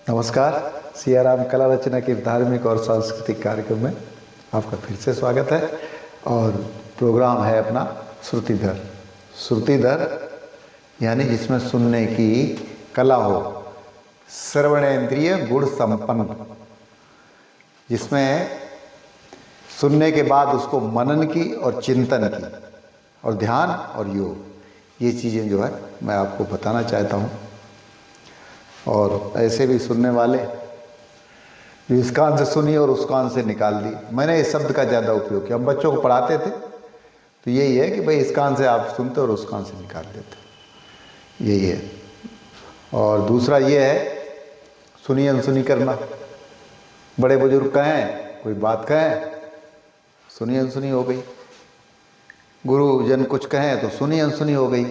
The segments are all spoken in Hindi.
नमस्कार। सियाराम कला रचना के धार्मिक और सांस्कृतिक कार्यक्रम में आपका फिर से स्वागत है। और प्रोग्राम है अपना श्रुतिधर। श्रुतिधर यानी जिसमें सुनने की कला हो, श्रवणेन्द्रिय गुण संपन्न, जिसमें सुनने के बाद उसको मनन की और चिंतन की और ध्यान और योग, ये चीज़ें जो है मैं आपको बताना चाहता हूँ। और ऐसे भी सुनने वाले जो इस कान से सुनी और उस कान से निकाल दी। मैंने इस शब्द का ज़्यादा उपयोग किया। हम बच्चों को पढ़ाते थे तो यही है कि भाई इस कान से आप सुनते और उस कान से निकाल देते, यही है। और दूसरा ये है सुनी अनसुनी करना। बड़े बुजुर्ग कहें, कोई बात कहें, सुनी अनसुनी हो गई। गुरुजन कुछ कहें तो सुनी अनसुनी हो गई।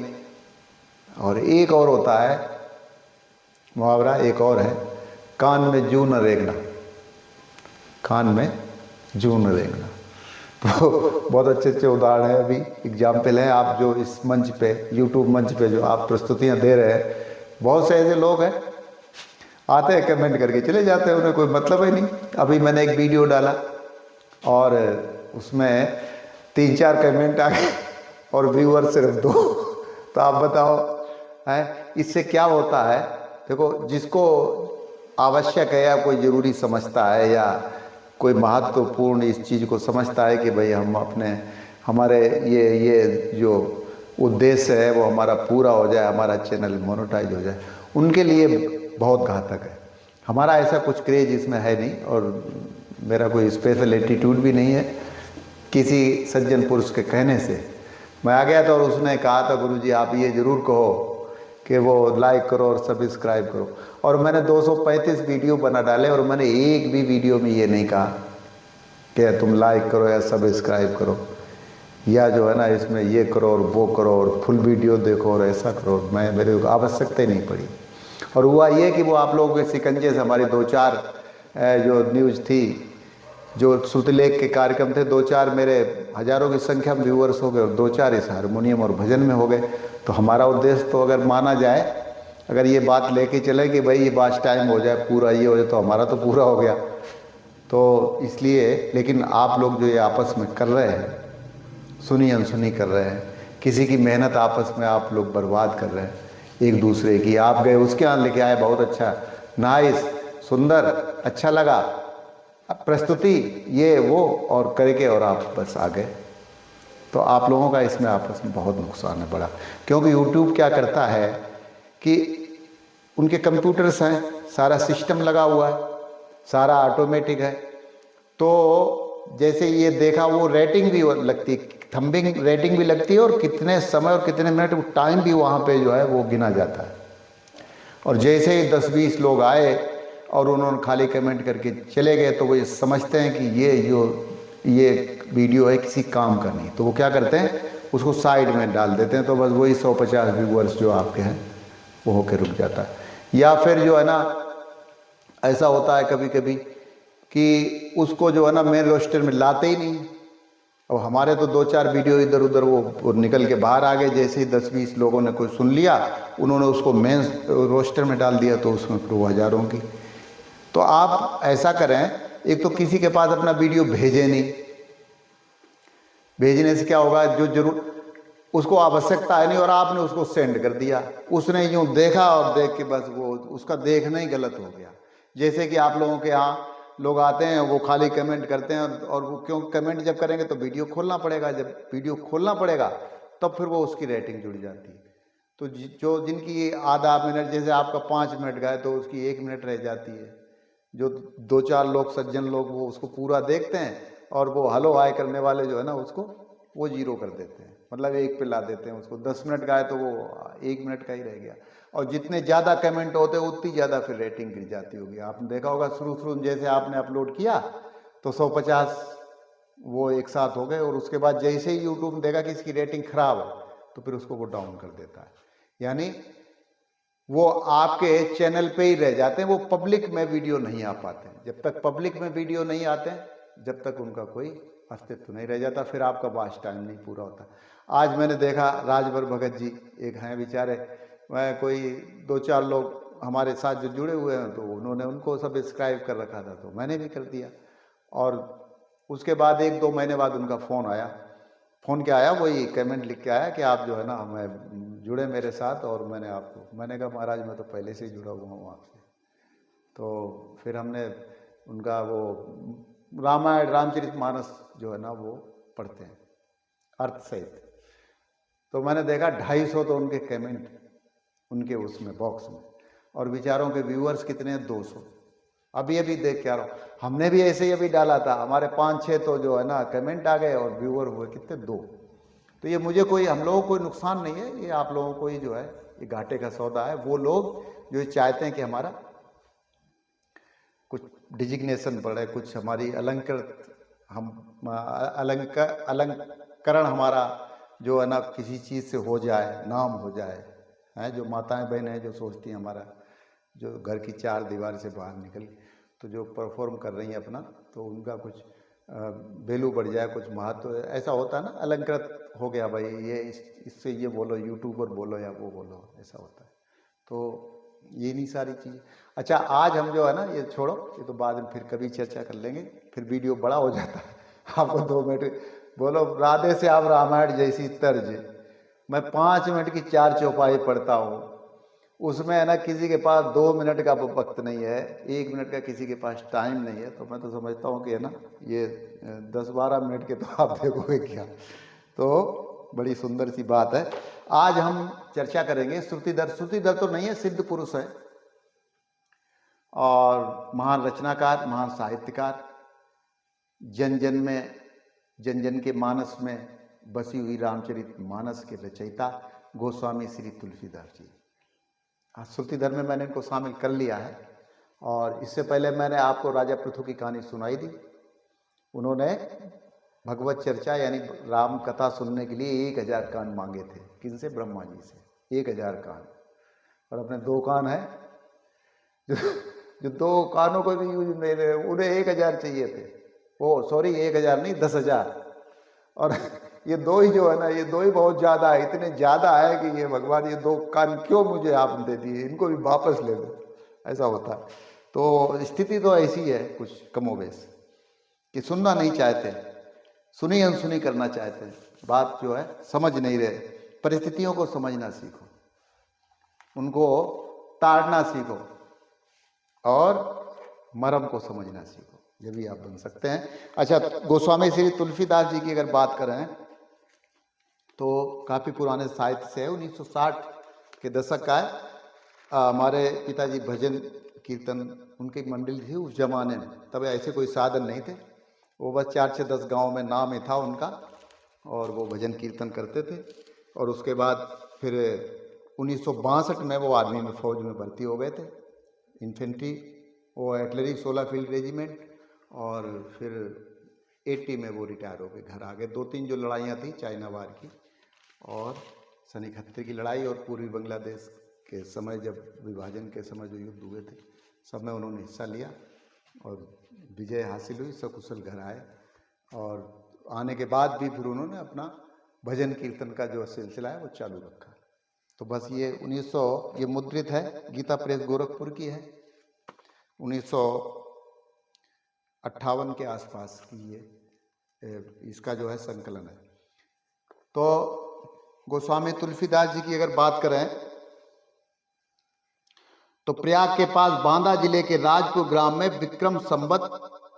और एक और होता है मुहावरा, एक और है, कान में जू न रेंगना। कान में जू न रेंगना। तो बहुत अच्छे अच्छे उदाहरण है, अभी एग्जाम्पल है। आप जो इस मंच पे, यूट्यूब मंच पे जो आप प्रस्तुतियां दे रहे हैं, बहुत से ऐसे लोग हैं आते हैं कमेंट करके चले जाते हैं, उन्हें कोई मतलब ही नहीं। अभी मैंने एक वीडियो डाला और उसमें 3-4 कमेंट आ गए और व्यूअर सिर्फ 2। तो आप बताओ है इससे क्या होता है। देखो, जिसको आवश्यक है या कोई ज़रूरी समझता है या कोई महत्वपूर्ण इस चीज़ को समझता है कि भाई हम हमारे ये जो उद्देश्य है वो हमारा पूरा हो जाए, हमारा चैनल मोनेटाइज हो जाए, उनके लिए बहुत घातक है। हमारा ऐसा कुछ क्रेज इसमें है नहीं और मेरा कोई स्पेशल एटीट्यूड भी नहीं है। किसी सज्जन पुरुष के कहने से मैं आ गया था और उसने कहा था, गुरुजी आप ये ज़रूर कहो कि वो लाइक करो और सब्सक्राइब करो। और मैंने 235 वीडियो बना डाले और मैंने एक भी वीडियो में ये नहीं कहा कि तुम लाइक करो या सब्सक्राइब करो या जो है ना इसमें ये करो और वो करो और फुल वीडियो देखो और ऐसा करो। मेरे को आवश्यकता ही नहीं पड़ी। और हुआ ये कि वो आप लोगों के शिकंजे से हमारी 2-4 जो न्यूज़ थी, जो श्रुतिलेख के कार्यक्रम थे, 2-4 मेरे हजारों की संख्या में व्यूअर्स हो गए और 2-4 इस हारमोनियम और भजन में हो गए। तो हमारा उद्देश्य तो अगर माना जाए, अगर ये बात लेके चले कि भाई ये बात टाइम हो जाए, पूरा ये हो जाए, तो हमारा तो पूरा हो गया। तो इसलिए, लेकिन आप लोग जो ये आपस में कर रहे हैं, सुनी अनसुनी कर रहे हैं, किसी की मेहनत आपस में आप लोग बर्बाद कर रहे हैं एक दूसरे की। आप गए उसके यहाँ लेके आए, बहुत अच्छा, नाइस, सुंदर, अच्छा लगा प्रस्तुति, ये वो और करके और आप बस आ गए। तो आप लोगों का इसमें आपस में बहुत नुकसान है बड़ा। क्योंकि यूट्यूब क्या करता है कि उनके कंप्यूटर्स हैं, सारा सिस्टम लगा हुआ है, सारा ऑटोमेटिक है। तो जैसे ये देखा, वो रेटिंग भी लगती है, थंबिंग रेटिंग भी लगती है और कितने समय और कितने मिनट टाइम भी वहाँ पे जो है वो गिना जाता है। और जैसे ही 10-20 लोग आए और उन्होंने खाली कमेंट करके चले गए, तो वो ये समझते हैं कि ये वीडियो है किसी काम का नहीं। तो वो क्या करते हैं, उसको साइड में डाल देते हैं। तो बस वही 150 व्यूअर्स जो आपके हैं वो होकर रुक जाता है। या फिर जो है ना, ऐसा होता है कभी कभी कि उसको जो है ना मेन रोस्टर में लाते ही नहीं। अब हमारे तो 2-4 वीडियो इधर उधर वो निकल के बाहर आ गए। जैसे ही 10-20 लोगों ने कोई सुन लिया, उन्होंने उसको मेन रोस्टर में डाल दिया, तो उसमें फिर वो हजारों की। तो आप ऐसा करें, एक तो किसी के पास अपना वीडियो भेजे नहीं। भेजने से क्या होगा, जो जरूर उसको आवश्यकता है नहीं और आपने उसको सेंड कर दिया, उसने यूं देखा और देख के बस वो उसका देखना ही गलत हो गया। जैसे कि आप लोगों के यहाँ लोग आते हैं, वो खाली कमेंट करते हैं और वो क्यों कमेंट जब करेंगे तो वीडियो खोलना पड़ेगा। जब वीडियो खोलना पड़ेगा तब फिर वो उसकी रेटिंग जुड़ जाती है। तो जो जिनकी आधा मिनट, जैसे आपका 5 मिनट गए तो उसकी 1 मिनट रह जाती है। जो 2-4 लोग सज्जन लोग वो उसको पूरा देखते हैं और वो हलो हाय करने वाले जो है ना उसको वो 0 कर देते हैं, मतलब 1 पे ला देते हैं उसको। 10 मिनट का है तो वो 1 मिनट का ही रह गया। और जितने ज़्यादा कमेंट होते हैं उतनी ज़्यादा फिर रेटिंग गिर जाती होगी। आपने देखा होगा शुरू जैसे आपने अपलोड किया तो 150 वो एक साथ हो गए और उसके बाद जैसे ही यूट्यूब देखा कि इसकी रेटिंग खराब है तो फिर उसको वो डाउन कर देता है। यानी वो आपके चैनल पे ही रह जाते हैं, वो पब्लिक में वीडियो नहीं आ पाते। जब तक पब्लिक में वीडियो नहीं आते, जब तक उनका कोई अस्तित्व नहीं रह जाता, फिर आपका वॉच टाइम नहीं पूरा होता। आज मैंने देखा राजभर भगत जी एक हैं बेचारे, वह कोई 2-4 लोग हमारे साथ जो जुड़े हुए हैं तो उन्होंने उनको सब्सक्राइब कर रखा था, तो मैंने भी कर दिया। और उसके बाद 1-2 महीने बाद उनका फ़ोन आया। फ़ोन क्या आया, वही कमेंट लिख के आया कि आप जो है ना हमें जुड़े मेरे साथ, और मैंने कहा महाराज मैं तो पहले से ही जुड़ा हुआ हूँ आपसे। तो फिर हमने उनका वो रामायण रामचरितमानस जो है ना वो पढ़ते हैं अर्थ सहित। तो मैंने देखा 250 तो उनके कमेंट उनके उसमें बॉक्स में, और विचारों के व्यूअर्स कितने हैं, 200। अभी अभी देख के आ रहा हूँ, हमने भी ऐसे ही अभी डाला था, हमारे 5-6 तो जो है ना कमेंट आ गए, और व्यूअर हुए कितने, 2। तो ये मुझे कोई, हम लोगों को कोई नुकसान नहीं है, ये आप लोगों को ही जो है ये घाटे का सौदा है। वो लोग जो चाहते हैं कि हमारा कुछ डिजिग्नेशन बढ़े, कुछ हमारी अलंकरण हमारा जो है ना किसी चीज़ से हो जाए, नाम हो जाए, है जो माताएं बहनें हैं जो सोचती हैं हमारा जो घर की 4 दीवार से बाहर निकल तो जो परफॉर्म कर रही हैं अपना, तो उनका कुछ वैल्यू बढ़ जाए, कुछ महत्व ऐसा होता है ना, अलंकृत हो गया भाई, ये इससे ये बोलो, यूट्यूबर बोलो या वो बोलो, ऐसा होता है। तो ये नहीं सारी चीज़। अच्छा, आज हम जो है ना, ये छोड़ो, ये तो बाद में फिर कभी चर्चा कर लेंगे, फिर वीडियो बड़ा हो जाता है। आपको 2 मिनट बोलो राधे से आप रामायण जैसी तर्ज, मैं 5 मिनट की 4 चौपाई पढ़ता हूँ, उसमें है ना किसी के पास 2 मिनट का वक्त नहीं है, 1 मिनट का किसी के पास टाइम नहीं है, तो मैं तो समझता हूँ कि है ना ये 10-12 मिनट के तो आप देखोगे क्या। तो बड़ी सुंदर सी बात है। आज हम चर्चा करेंगे श्रुतिधर। श्रुतिधर तो नहीं है, सिद्ध पुरुष है और महान रचनाकार, महान साहित्यकार, जन जन के मानस में बसी हुई रामचरित मानस के रचयिता गोस्वामी श्री तुलसीदास जी। श्रुतिधर में मैंने इनको शामिल कर लिया है, और इससे पहले मैंने आपको राजा पृथु की कहानी सुनाई दी। उन्होंने भगवत चर्चा यानी राम कथा सुनने के लिए 1000 कान मांगे थे। किनसे? ब्रह्मा जी से 1000 कान। और अपने 2 कान है जो 2 कानों को भी यूज नहीं रहे, उन्हें 1000 चाहिए थे। ओ सॉरी, 1000 नहीं, 10,000। और ये 2 ही जो है ना, ये 2 ही बहुत ज़्यादा है, इतने ज़्यादा है कि ये भगवान ये 2 कान क्यों मुझे आपने दे दिए, इनको भी वापस ले दो, ऐसा होता है। तो स्थिति तो ऐसी है कुछ कमोबेश कि सुनना नहीं चाहते, सुनी अनसुनी करना चाहते हैं, बात जो है समझ नहीं रहे। परिस्थितियों को समझना सीखो, उनको ताड़ना सीखो, और मर्म को समझना सीखो, ये भी आप बन सकते हैं। अच्छा, गोस्वामी श्री तुलसीदास जी की अगर बात करें तो काफ़ी पुराने साहित्य से है, 1960 के दशक का है। हमारे पिताजी भजन कीर्तन उनकी मंडली थी उस जमाने में, तब ऐसे कोई साधन नहीं थे, वो बस 4 से 10 गांव में नाम ही था उनका, और वो भजन कीर्तन करते थे। और उसके बाद फिर 1962 में वो आर्मी में फौज में भर्ती हो गए थे, इन्फेंट्री, वो आर्टिलरी 16 फील्ड रेजिमेंट, और फिर 80 में वो रिटायर हो गए, घर आ गए। 2-3 जो लड़ाइयाँ थी, चाइना वार की और सन 71 की लड़ाई, और पूर्वी बांग्लादेश के समय जब विभाजन के समय जो युद्ध हुए थे, सब में उन्होंने हिस्सा लिया और विजय हासिल हुई, सकुशल घर आए। और आने के बाद भी फिर उन्होंने अपना भजन कीर्तन का जो सिलसिला है वो चालू रखा। तो बस ये 1900, ये मुद्रित है, गीता प्रेस गोरखपुर की है, 1958 के आसपास की ये इसका जो है संकलन है। तो गोस्वामी तुलसीदास जी की अगर बात करें तो प्रयाग के पास बांदा जिले के राजपुर ग्राम में विक्रम संवत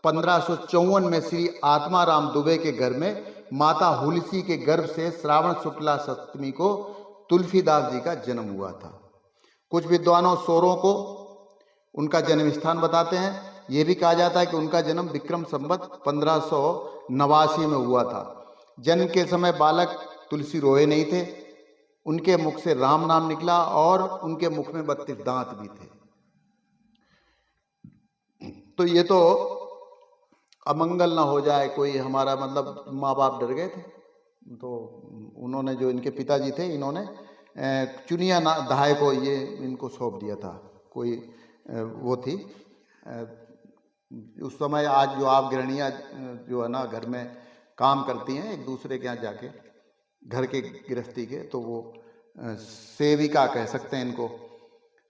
1554 में श्री आत्माराम दुबे के घर में माता हुलसी के गर्भ से श्रावण शुक्ला सप्तमी को तुलसीदास जी का जन्म हुआ था। कुछ विद्वानों सोरों को उनका जन्म स्थान बताते हैं। यह भी कहा जाता है कि उनका जन्म विक्रम संवत 1589 में हुआ था। जन्म के समय बालक तुलसी रोए नहीं थे, उनके मुख से राम नाम निकला और उनके मुख में 32 दांत भी थे। तो ये तो अमंगल ना हो जाए कोई हमारा, मतलब माँ बाप डर गए थे, तो उन्होंने जो इनके पिताजी थे, इन्होंने चुनिया दहाय को ये इनको सौंप दिया था। कोई वो थी उस समय, आज जो आप गृहणियाँ जो है ना घर में काम करती हैं एक दूसरे के यहाँ जाके, घर के गृहस्थी के, तो वो सेविका कह सकते हैं इनको।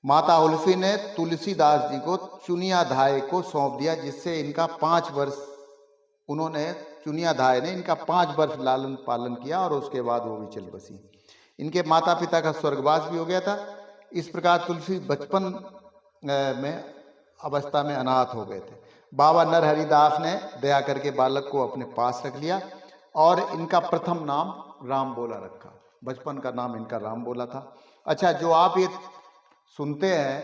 माता उल्फी ने तुलसीदास जी को चुनिया धाय को सौंप दिया, जिससे इनका 5 वर्ष, उन्होंने चुनिया धाय ने इनका 5 वर्ष लालन पालन किया और उसके बाद वो भी चल बसी। इनके माता पिता का स्वर्गवास भी हो गया था। इस प्रकार तुलसी बचपन में अवस्था में अनाथ हो गए थे। बाबा नरहरिदास ने दया करके बालक को अपने पास रख लिया और इनका प्रथम नाम राम बोला रखा। बचपन का नाम इनका राम बोला था। अच्छा, जो आप ये सुनते हैं,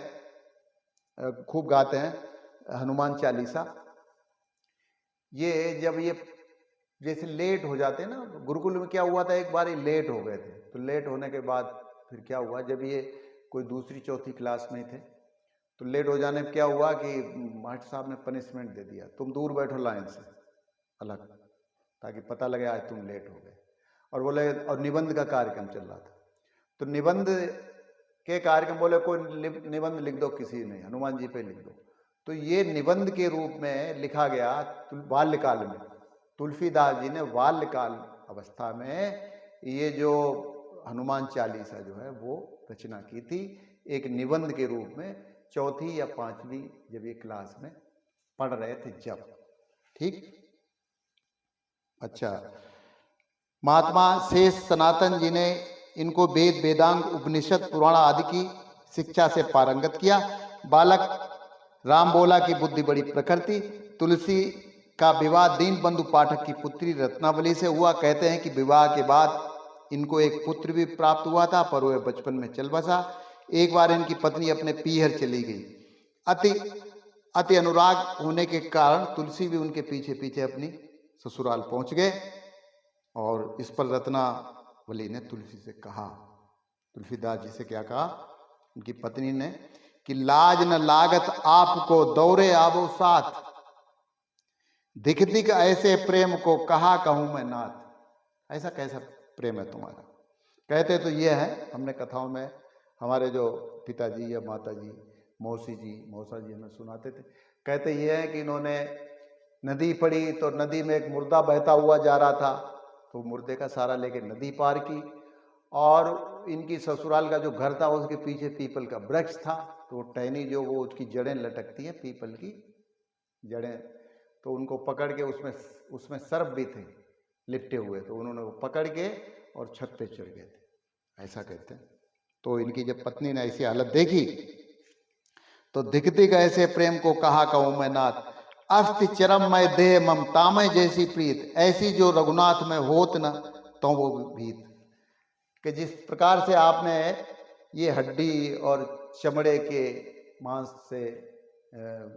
खूब गाते हैं हनुमान चालीसा, ये जब ये जैसे लेट हो जाते हैं ना, गुरुकुल में क्या हुआ था, एक बार ये लेट हो गए थे, तो लेट होने के बाद फिर क्या हुआ, जब ये कोई दूसरी चौथी क्लास में थे तो लेट हो जाने पर क्या हुआ कि मास्टर साहब ने पनिशमेंट दे दिया, तुम दूर बैठो लाइन से अलग, ताकि पता लगे आज तुम लेट हो गए। और बोले, और निबंध का कार्यक्रम चल रहा था, तो निबंध के कार्यक्रम बोले कोई निबंध लिख दो, किसी ने हनुमान जी पे लिख दो। तो ये निबंध के रूप में लिखा गया बाल्यकाल में। तुलसीदास जी ने बाल्यकाल अवस्था में ये जो हनुमान चालीसा जो है वो रचना की थी, एक निबंध के रूप में, चौथी या पांचवी जब ये क्लास में पढ़ रहे थे जब। ठीक। अच्छा, महात्मा शेष सनातन जी ने इनको वेद वेदांग उपनिषद पुराण आदि की शिक्षा से पारंगत किया। बालक राम बोला की बुद्धि बड़ी प्रकृति। तुलसी का विवाह दीन बंधु पाठक की पुत्री रत्नावली से हुआ। कहते हैं कि विवाह के बाद इनको एक पुत्र भी प्राप्त हुआ था, पर वह बचपन में चल बसा। एक बार इनकी पत्नी अपने पीहर चली गई। अति अनुराग होने के कारण तुलसी भी उनके पीछे पीछे अपनी ससुराल पहुंच गए। और इस पर रत्नावली ने तुलसी से कहा, तुलसीदास जी से क्या कहा उनकी पत्नी ने, कि लाज न लागत आपको दौरे आवो साथ, दिख दिख ऐसे प्रेम को कहा कहूं मैं नाथ। ऐसा कैसा प्रेम है तुम्हारा। कहते तो ये है, हमने कथाओं में हमारे जो पिताजी या माताजी, मौसी जी, मौसा जी हमें सुनाते थे। कहते ये है कि इन्होंने नदी पड़ी तो नदी में एक मुर्दा बहता हुआ जा रहा था, तो मुर्दे का सहारा लेके नदी पार की, और इनकी ससुराल का जो घर था उसके पीछे पीपल का वृक्ष था, तो टहनी जो वो उसकी जड़ें लटकती हैं, पीपल की जड़ें, तो उनको पकड़ के उसमें सर्प भी थे लिपटे हुए, तो उन्होंने वो पकड़ के और छत पे चढ़ गए थे, ऐसा कहते हैं। तो इनकी जब पत्नी ने ऐसी हालत देखी तो दिख दिख ऐसे प्रेम को कहा कहूं मैं नाथ, अस्ति चरम मैं देह ममता में जैसी प्रीत, ऐसी जो रघुनाथ में होत न तो वो भीत। कि जिस प्रकार से आपने ये हड्डी और चमड़े के मांस से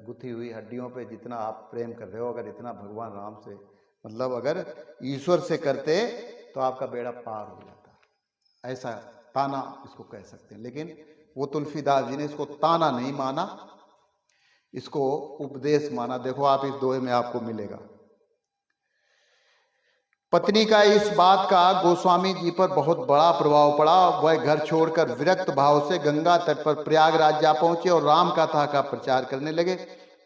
गुथी हुई हड्डियों पे जितना आप प्रेम कर रहे हो, अगर इतना भगवान राम से, मतलब अगर ईश्वर से करते तो आपका बेड़ा पार हो जाता, ऐसा ताना इसको कह सकते हैं। लेकिन वो तुलसीदास जी ने इसको ताना नहीं माना, इसको उपदेश माना। देखो आप इस दोहे में आपको मिलेगा। पत्नी का इस बात का गोस्वामी जी पर बहुत बड़ा प्रभाव पड़ा। वह घर छोड़कर विरक्त भाव से गंगा तट पर प्रयागराज जा पहुंचे और राम कथा का प्रचार करने लगे।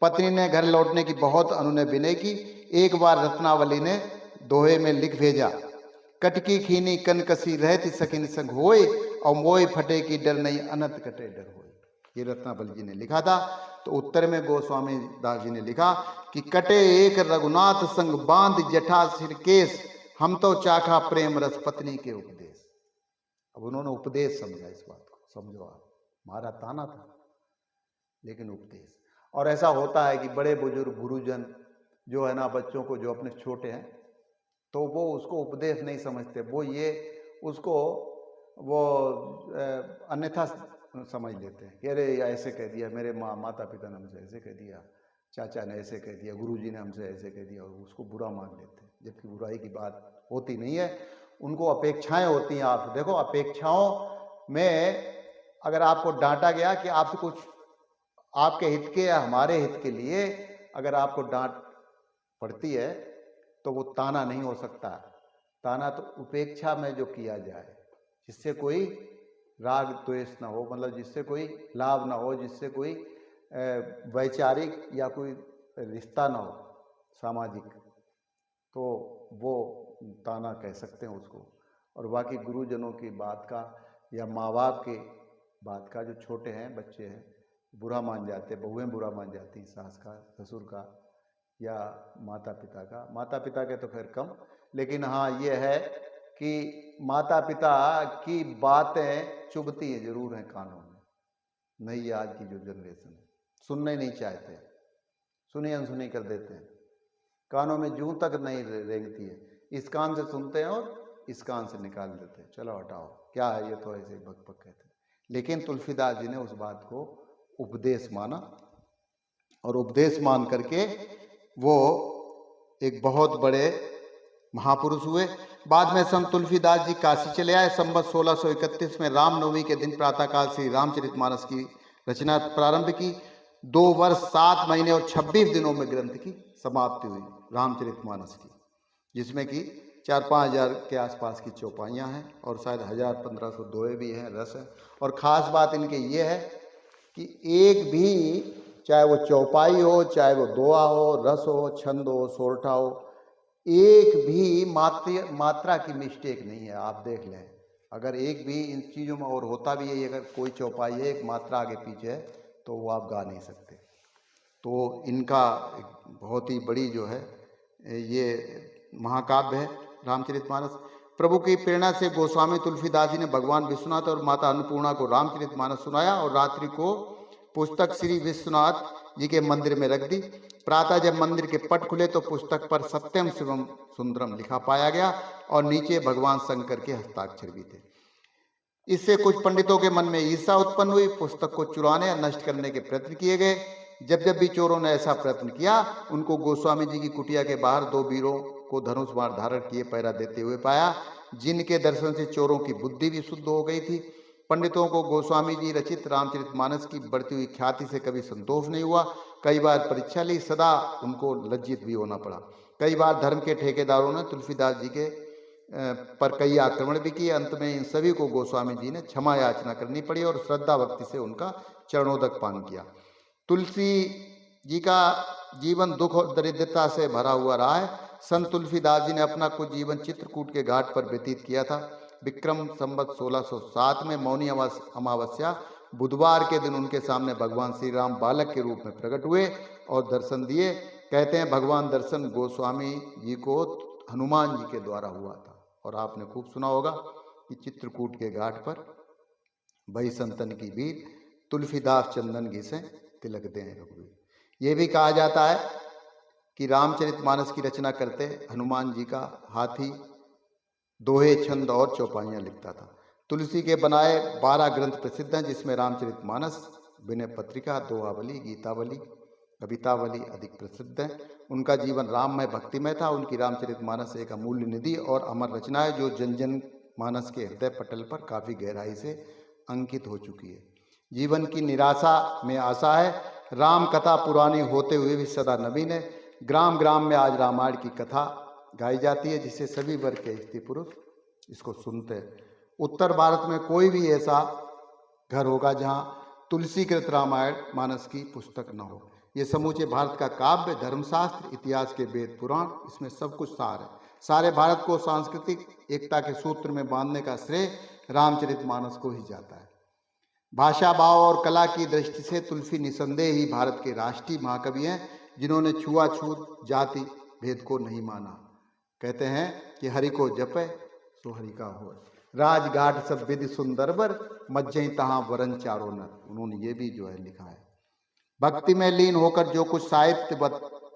पत्नी ने घर लौटने की बहुत अनुनय विनय की। एक बार रत्नावली ने दोहे में लिख भेजा, कटकी खीनी कनकसी रहती सकिन संग होए, और मोए फटे की डर नहीं अनंत कटे डर होए। ये रत्नावली जी ने लिखा था। तो उत्तर में गोस्वामी दास जी ने लिखा कि कटे एक रघुनाथ संग बांध जठा सिर केस, हम तो चाखा प्रेम रस पत्नी के उपदेश। अब उन्होंने उपदेश समझा, इस बात को समझो आप, मारा ताना था लेकिन उपदेश। और ऐसा होता है कि बड़े बुजुर्ग गुरुजन जो है ना, बच्चों को जो अपने छोटे हैं, तो वो उसको उपदेश नहीं समझते, वो ये उसको वो अन्यथा समझ लेते हैं कि अरे ऐसे कह दिया, मेरे माता पिता ने हमसे ऐसे कह दिया, चाचा ने ऐसे कह दिया, गुरुजी ने हमसे ऐसे कह दिया, और उसको बुरा मान लेते हैं, जबकि बुराई की बात होती नहीं है। उनको अपेक्षाएं होती हैं। आप देखो, अपेक्षाओं में अगर आपको डांटा गया कि आपसे कुछ आपके हित के या हमारे हित के लिए अगर आपको डांट पड़ती है तो वो ताना नहीं हो सकता। ताना तो उपेक्षा में जो किया जाए, जिससे कोई राग द्वेष ना हो, मतलब जिससे कोई लाभ ना हो, जिससे कोई वैचारिक या कोई रिश्ता ना हो सामाजिक, तो वो ताना कह सकते हैं उसको। और बाकी गुरुजनों की बात का या माँ बाप के बात का। जो छोटे हैं, बच्चे हैं, बुरा मान जाते, बहुएं बुरा मान जाती, सास का, ससुर का या माता पिता का। माता पिता के तो खैर कम, लेकिन हाँ ये है कि माता पिता की बातें चुभती हैं, जरूर हैं कानों में। नई आज की जो जनरेशन है, सुनना ही नहीं चाहते, सुनी अनसुनी कर देते हैं, कानों में जूं तक नहीं रेंगती है, इस कान से सुनते हैं और इस कान से निकाल देते हैं, चलो हटाओ क्या है, ये तो ऐसे ही बक बक कहते हैं। लेकिन तुलसीदास जी ने उस बात को उपदेश माना और उपदेश मान करके वो एक बहुत बड़े महापुरुष हुए। बाद में संत तुलसीदास जी काशी चले आए। संवत 1631 में रामनवमी के दिन प्रातःकाल श्री रामचरितमानस की रचना प्रारंभ की। 2 वर्ष 7 महीने और 26 दिनों में ग्रंथ की समाप्ति हुई रामचरितमानस की, जिसमें कि 4-5 हजार के आसपास की चौपाइयाँ हैं और शायद 1000-1500 दोहे भी हैं, रस है। और ख़ास बात इनके ये है कि एक भी, चाहे वो चौपाई हो, चाहे वो दोहा हो, रस हो, छंद हो, सोरठा हो, एक भी मात्रा की मिस्टेक नहीं है। आप देख लें, अगर एक भी इन चीज़ों में और होता भी है, अगर कोई चौपाई है, एक मात्रा आगे पीछे है, तो वो आप गा नहीं सकते। तो इनका बहुत ही बड़ी जो है ये महाकाव्य है रामचरितमानस। प्रभु की प्रेरणा से गोस्वामी तुलसीदास जी ने भगवान विश्वनाथ और माता अन्नपूर्णा को रामचरितमानस सुनाया और रात्रि को पुस्तक श्री विश्वनाथ जी के मंदिर में रख दी। प्रातः जब मंदिर के पट खुले तो पुस्तक पर सत्यम शिवम सुंदरम लिखा पाया गया और नीचे भगवान शंकर के हस्ताक्षर भी थे। इससे कुछ पंडितों के मन में ईर्षा उत्पन्न हुई, पुस्तक को चुराने या नष्ट करने के प्रयत्न किए गए। जब जब भी चोरों ने ऐसा प्रयत्न किया, उनको गोस्वामी जी की कुटिया के बाहर 2 वीरों को धनुष बाण धारण किए पहरा देते हुए पाया, जिनके दर्शन से चोरों की बुद्धि भी शुद्ध हो गई थी। पंडितों को गोस्वामी जी रचित रामचरितमानस की बढ़ती हुई ख्याति से कभी संतोष नहीं हुआ। कई बार परीक्षा ली, सदा उनको लज्जित भी होना पड़ा। कई बार धर्म के ठेकेदारों ने तुलसीदास जी के पर कई आक्रमण भी किए। अंत में इन सभी को गोस्वामी जी ने क्षमा याचना करनी पड़ी और श्रद्धा भक्ति से उनका चरणोदक पान किया। तुलसी जी का जीवन दुख और दरिद्रता से भरा हुआ रहा है। संत तुलसीदास जी ने अपना कुछ जीवन चित्रकूट के घाट पर व्यतीत किया था। विक्रम संवत 1607 में मौनी अमावस्या बुधवार के दिन उनके सामने भगवान श्री राम बालक के रूप में प्रकट हुए और दर्शन दिए। कहते हैं भगवान दर्शन गोस्वामी जी को हनुमान जी के द्वारा हुआ था। और आपने खूब सुना होगा कि चित्रकूट के घाट पर भई संतन की वीर, तुलसीदास चंदन घिसे तिलक दें रघुवीर। ये भी कहा जाता है कि रामचरितमानस की रचना करते हनुमान जी का हाथी दोहे, छंद और चौपाइयाँ लिखता था। तुलसी के बनाए 12 ग्रंथ प्रसिद्ध हैं, जिसमें रामचरितमानस, विनय पत्रिका, दोहावली, गीतावली, कवितावली अधिक प्रसिद्ध हैं। उनका जीवन राममय भक्तिमय था। उनकी रामचरितमानस एक अमूल्य निधि और अमर रचना है, जो जन जन मानस के हृदय पटल पर काफ़ी गहराई से अंकित हो चुकी है। जीवन की निराशा में आशा है। राम कथा पुरानी होते हुए भी सदा नवीन है। ग्राम ग्राम में आज रामायण की कथा गाई जाती है, जिसे सभी वर्ग के स्त्री पुरुष इसको सुनते हैं। उत्तर भारत में कोई भी ऐसा घर होगा जहाँ तुलसीकृत रामायण मानस की पुस्तक न हो। ये समूचे भारत का काव्य, धर्मशास्त्र, इतिहास के वेद पुराण, इसमें सब कुछ सार है। सारे भारत को सांस्कृतिक एकता के सूत्र में बांधने का श्रेय रामचरितमानस को ही जाता है। भाषा, भाव और कला की दृष्टि से तुलसी निसंदेह ही भारत के राष्ट्रीय महाकवि हैं, जिन्होंने छुआछूत जाति भेद को नहीं माना। कहते हैं कि हरि को जपे सो हरि का हो, राजघाट सब विधि सुंदरबर, मज्जई तहाँ वरन चारों नर। उन्होंने ये भी जो है लिखा है। भक्ति में लीन होकर जो कुछ साहित्य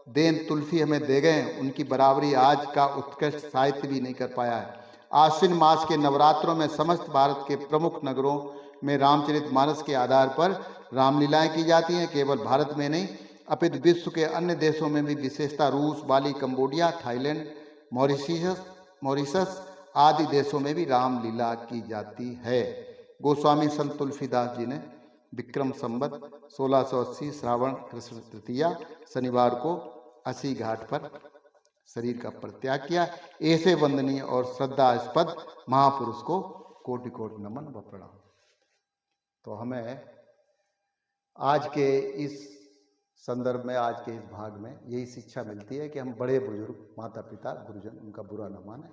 देन तुलसी हमें दे गए, उनकी बराबरी आज का उत्कृष्ट साहित्य भी नहीं कर पाया है। आश्विन मास के नवरात्रों में समस्त भारत के प्रमुख नगरों में रामचरितमानस के आधार पर रामलीलाएं की जाती हैं। केवल भारत में नहीं, अपितु विश्व के अन्य देशों में भी, विशेषता रूस, बाली, कंबोडिया, थाईलैंड, मॉरिशस आदि देशों में भी रामलीला की जाती है। गोस्वामी संत तुलसीदास जी ने विक्रम संवत 1680 श्रावण कृष्ण तृतीया शनिवार को असी घाट पर शरीर का परित्याग किया। ऐसे वंदनीय और श्रद्धास्पद महापुरुष को कोटि कोटि नमन व प्रणाम। तो हमें आज के इस संदर्भ में, आज के इस भाग में यही शिक्षा मिलती है कि हम बड़े बुजुर्ग, माता पिता, गुरुजन, उनका बुरा न माने।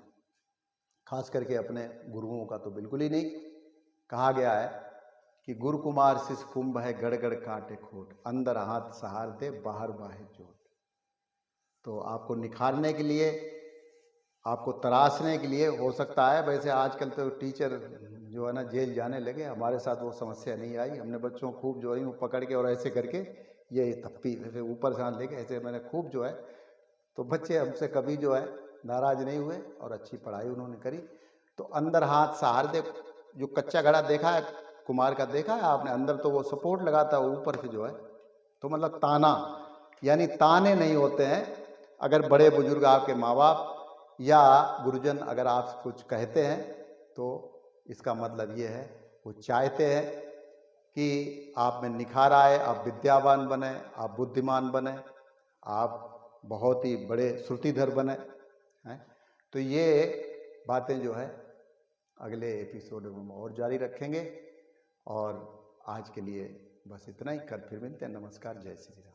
खास करके अपने गुरुओं का तो बिल्कुल ही नहीं। कहा गया है कि गुरु कुमार शिष कुंभ है गड़गड़ कांटे खोट, अंदर हाथ सहार दे बाहर बाहे चोट। तो आपको निखारने के लिए, आपको तराशने के लिए, हो सकता है वैसे आजकल तो टीचर जो है ना जेल जाने लगे, हमारे साथ वो समस्या नहीं आई। हमने बच्चों को खूब जो है पकड़ के और ऐसे करके ये तप्पी ऐसे ऊपर से हाथ लेके ऐसे मैंने खूब जो है, तो बच्चे हमसे कभी जो है नाराज नहीं हुए और अच्छी पढ़ाई उन्होंने करी। तो अंदर हाथ सहार दे, जो कच्चा घड़ा देखा है कुमार का, देखा है आपने, अंदर तो वो सपोर्ट लगाता है, ऊपर से जो है तो मतलब ताना, यानी ताने नहीं होते हैं। अगर बड़े बुजुर्ग आपके माँ बाप या गुरुजन अगर आप कुछ कहते हैं तो इसका मतलब ये है वो चाहते हैं कि आप में निखार आए, आप विद्यावान बने, आप बुद्धिमान बने, आप बहुत ही बड़े श्रुतिधर बने हैं। तो ये बातें जो है अगले एपिसोड में हम और जारी रखेंगे। और आज के लिए बस इतना ही, कल फिर मिलते हैं। नमस्कार, जय श्री राम।